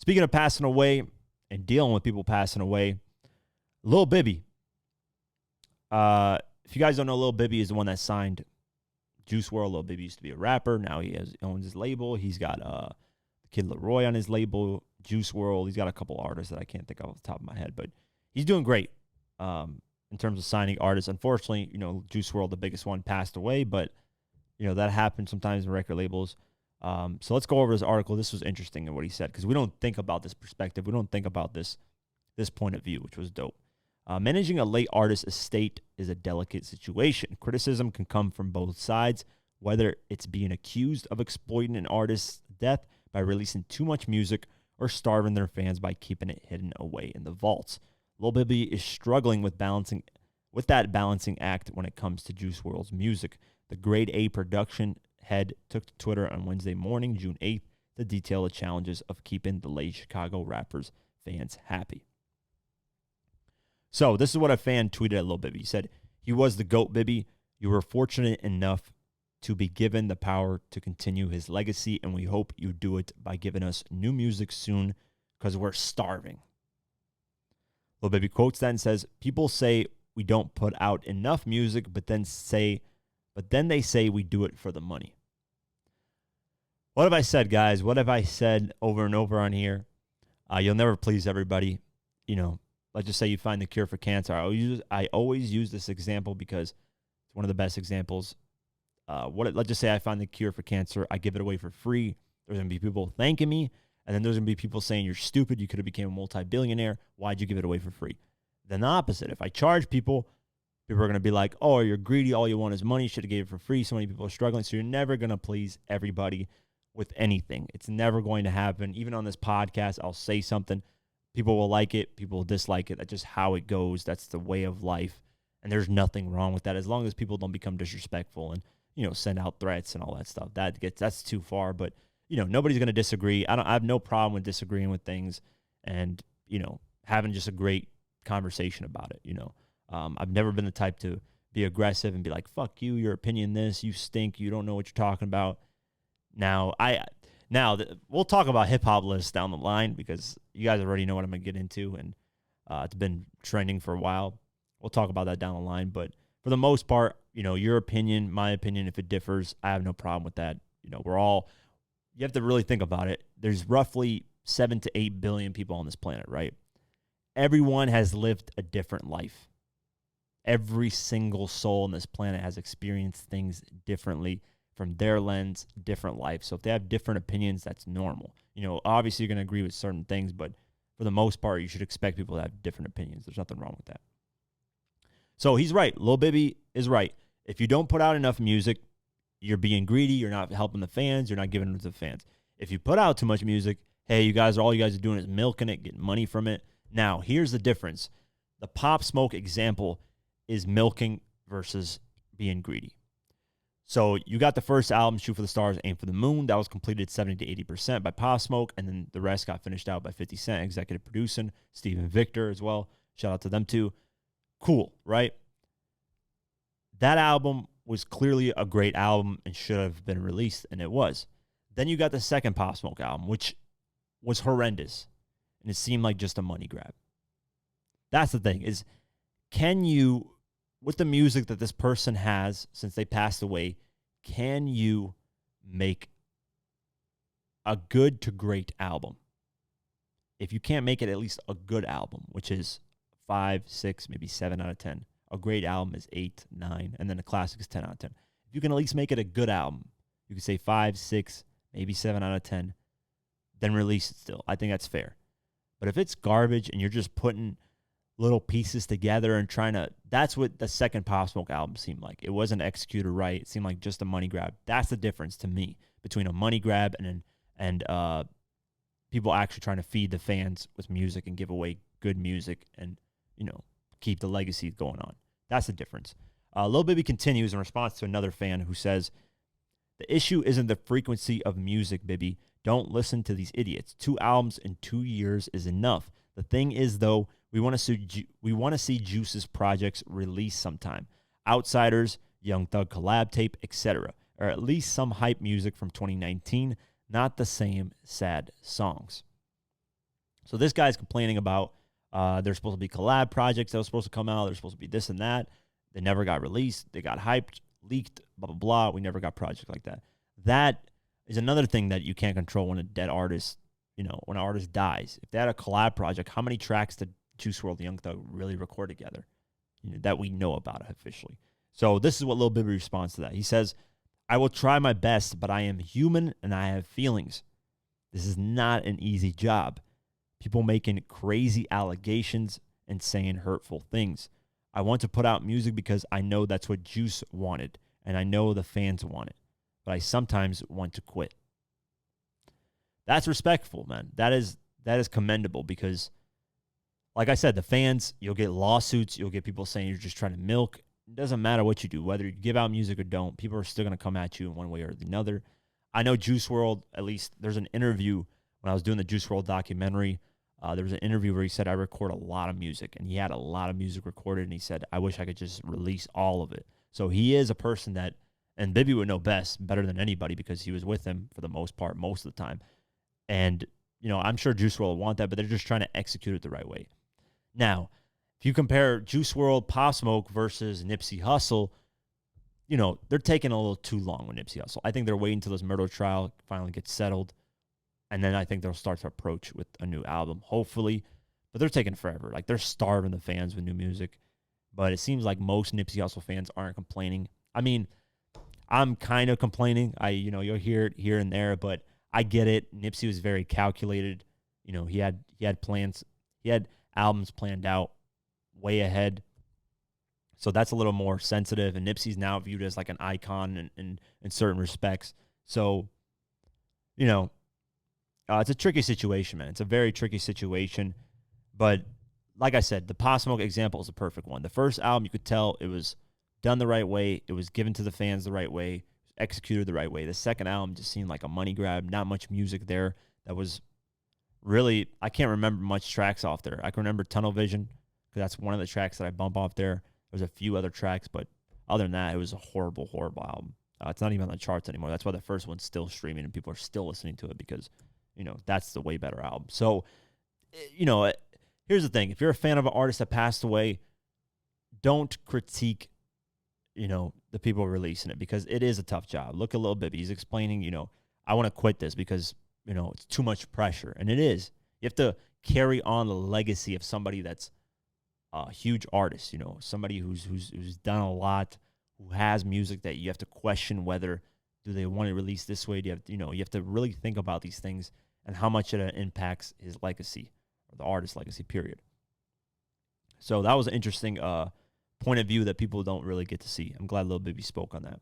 Speaking of passing away and dealing with people passing away, Lil Bibby. If you guys don't know, Lil Bibby is the one that signed Juice WRLD. Lil Bibby used to be a rapper. Now he owns his label. He's got Kid Leroy on his label, Juice WRLD. He's got a couple artists that I can't think of off the top of my head, but he's doing great in terms of signing artists. Unfortunately, Juice WRLD, the biggest one, passed away, but that happens sometimes in record labels. So let's go over this article. This was interesting in what he said, because we don't think about this perspective. We don't think about this point of view, which was dope. Managing a late artist estate is a delicate situation. Criticism can come from both sides, whether it's being accused of exploiting an artist's death by releasing too much music or starving their fans by keeping it hidden away in the vaults. Lil Bibby is struggling with that balancing act when it comes to Juice WRLD's music. The Grade A production head took to Twitter on Wednesday morning, June 8th, to detail the challenges of keeping the late Chicago rapper's fans happy. So this is what a fan tweeted at Lil Bibby. He said, "He was the GOAT, Bibby. You were fortunate enough to be given the power to continue his legacy, and we hope you do it by giving us new music soon, because we're starving." Lil Bibby quotes that and says, "People say we don't put out enough music, but then they say we do it for the money." What have I said, guys? What have I said over and over on here? You'll never please everybody. Let's just say you find the cure for cancer. I always use this example because it's one of the best examples. Let's just say I find the cure for cancer. I give it away for free. There's going to be people thanking me, and then there's going to be people saying, "You're stupid. You could have become a multi-billionaire. Why'd you give it away for free?" Then the opposite. If I charge people are going to be like, "Oh, you're greedy. All you want is money. You should have gave it for free. So many people are struggling." So you're never going to please everybody with anything. It's never going to happen. Even on this podcast, I'll say something. People will like it. People will dislike it. That's just how it goes. That's the way of life. And there's nothing wrong with that, as long as people don't become disrespectful and, send out threats and all that stuff. That's too far. But, nobody's going to disagree. I have no problem with disagreeing with things and, having just a great conversation about it. I've never been the type to be aggressive and be like, "Fuck you, your opinion this, you stink, you don't know what you're talking about." Now, we'll talk about hip-hop lists down the line, because you guys already know what I'm going to get into, and it's been trending for a while. We'll talk about that down the line, but for the most part, your opinion, my opinion, if it differs, I have no problem with that. You have to really think about it. There's roughly 7 to 8 billion people on this planet, right? Everyone has lived a different life. Every single soul on this planet has experienced things differently from their lens, different life. So if they have different opinions, that's normal. Obviously you're going to agree with certain things, but for the most part, you should expect people to have different opinions. There's nothing wrong with that. So he's right. Lil Bibby is right. If you don't put out enough music, you're being greedy. You're not helping the fans. You're not giving it to the fans. If you put out too much music, hey, all you guys are doing is milking it, getting money from it. Now, here's the difference. The Pop Smoke example is milking versus being greedy. So you got the first album, Shoot for the Stars, Aim for the Moon. That was completed 70 to 80% by Pop Smoke, and then the rest got finished out by 50 Cent, executive producing, Steven Victor as well. Shout out to them too. Cool, right? That album was clearly a great album and should have been released, and it was. Then you got the second Pop Smoke album, which was horrendous, and it seemed like just a money grab. That's the thing, is can you, with the music that this person has since they passed away, can you make a good to great album? If you can't make it at least a good album, which is 5, 6, maybe 7 out of 10. A great album is 8, 9, and then a classic is 10 out of 10. If you can at least make it a good album, you can say 5, 6, maybe 7 out of 10, then release it still. I think that's fair. But if it's garbage and you're just putting little pieces together and trying to, that's what the second Pop Smoke album seemed like. It wasn't executed right. It seemed like just a money grab. That's the difference to me between a money grab and people actually trying to feed the fans with music and give away good music and, keep the legacy going on. That's the difference. Lil Bibby continues in response to another fan who says, "The issue isn't the frequency of music, Bibby. Don't listen to these idiots. 2 albums in 2 years is enough. The thing is, though, we want to see Juice's projects released sometime. Outsiders, Young Thug collab tape, etc. Or at least some hype music from 2019, not the same sad songs." So this guy's complaining about there's supposed to be collab projects that were supposed to come out. There's supposed to be this and that. They never got released. They got hyped, leaked, blah, blah, blah. We never got projects like that. That is another thing that you can't control when a dead artist, when an artist dies. If they had a collab project, how many tracks did Juice WRLD and Young Thug really record together that we know about officially? So this is what Lil Bibby responds to that. He says, I will try my best, but I am human and I have feelings. This is not an easy job. People making crazy allegations and saying hurtful things. I want to put out music because I know that's what Juice wanted, and I know the fans want it, but I sometimes want to quit. That's respectful, man. That is commendable because, like I said, the fans, you'll get lawsuits, you'll get people saying you're just trying to milk. It doesn't matter what you do, whether you give out music or don't, people are still going to come at you in one way or another. I know Juice WRLD, at least there's an interview when I was doing the Juice WRLD documentary. There was an interview where he said, I record a lot of music, and he had a lot of music recorded, and he said, I wish I could just release all of it. So he is a person that, and Bibby would know better than anybody because he was with him for the most part, most of the time. And, I'm sure Juice WRLD want that, but they're just trying to execute it the right way. Now, if you compare Juice WRLD, Pop Smoke versus Nipsey Hussle, they're taking a little too long with Nipsey Hussle. I think they're waiting until this murder trial finally gets settled. And then I think they'll start to approach with a new album, hopefully. But they're taking forever. Like, they're starving the fans with new music. But it seems like most Nipsey Hussle fans aren't complaining. I mean, I'm kind of complaining. You'll hear it here and there, but I get it. Nipsey was very calculated. He had plans. He had albums planned out way ahead. So that's a little more sensitive. And Nipsey's now viewed as like an icon in certain respects. So, it's a tricky situation, man. It's a very tricky situation. But like I said, the Pop Smoke example is a perfect one. The first album, you could tell it was done the right way. It was given to the fans the right way. It was executed the right way. The second album just seemed like a money grab. Not much music there. That was really, I can't remember much tracks off there. I can remember Tunnel Vision because that's one of the tracks that I bump off there. There's a few other tracks, but other than that, it was a horrible, horrible album. It's not even on the charts anymore. That's why the first one's still streaming and people are still listening to it because that's the way better album. So, here's the thing. If you're a fan of an artist that passed away, don't critique, the people releasing it because it is a tough job. Look at Lil Bibby. He's explaining, I want to quit this because, it's too much pressure. And it is. You have to carry on the legacy of somebody that's a huge artist, somebody who's done a lot, who has music that you have to question whether do they want to release this way? Do you have, you have to really think about these things and how much it impacts his legacy or the artist's legacy, period. So that was an interesting point of view that people don't really get to see. I'm glad Lil Bibby spoke on that.